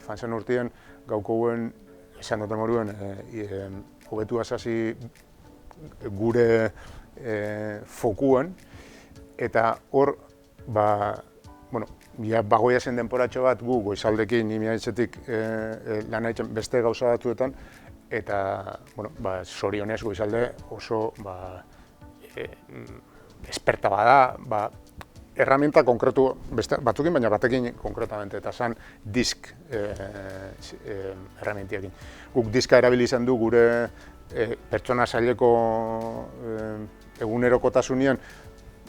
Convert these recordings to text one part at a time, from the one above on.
fanzen urtien gaukoen esan duten moruen hobetu azasi gure fokuen, eta hor, bagoia zen denporatxo bat gu goizaldekin nimiaitzetik lan egiten beste gauza batzuetan, eta zorionez goizalde oso esperta bada, herramienta konkretu batzukin, baina batekin konkretamente, eta zan disk herramientiekin. Guk diska erabili izan du gure pertsona zaileko egunerokotasunean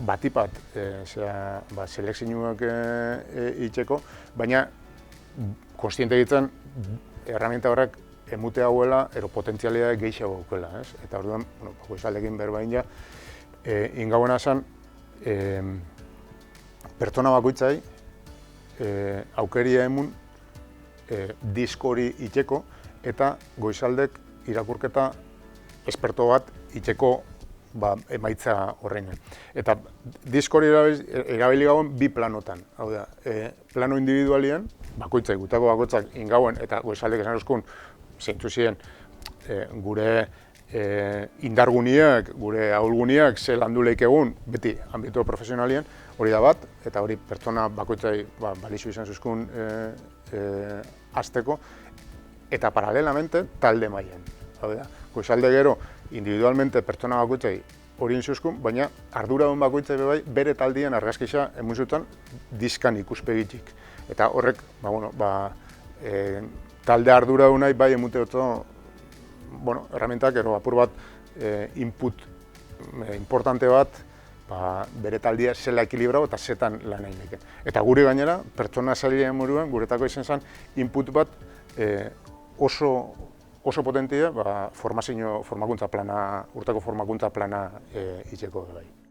batipat selekzioak itxeko, baina konstiente egiten herramienta horrek emute hauela, ero potentzialia gehiago gaukela. Eta orduan, goizaldekin berbain ja, ingauena zen, pertsona bakoitzai aukeria emun disk hori itxeko eta goizaldek irakurketa esperto bat itxeko emaitza horreinen. Eta disk hori erabili gauen bi planotan. Hau da, plano individualian, bakoitzai, gutako bakoitzak ingauen eta goizaldek esan euskun, zeintzu ziren gure indarguniak, gure ahulguniak ze landu leik egun, beti ambitu profesionalien, hori da bat, eta hori pertsona bakoitzai balizu izan zuzkun azteko, eta paralelamente talde mailan. Goizalde gero, individualmente pertsona bakoitzai hori inzuzkun, baina arduradun bakoitzai bere taldean argazkixa emuzutan diskan ikuspegitik. Eta horrek, talde arduradunai bai emuteoto herramientak, ero apur bat input importante bat bere taldia zela ekilibrau eta zetan lan egin deken. Eta gure gainera, pertsona zailean moruan, guretako izan zen input bat oso potentia formakuntza plana, urteko formakuntza plana itxeko bai.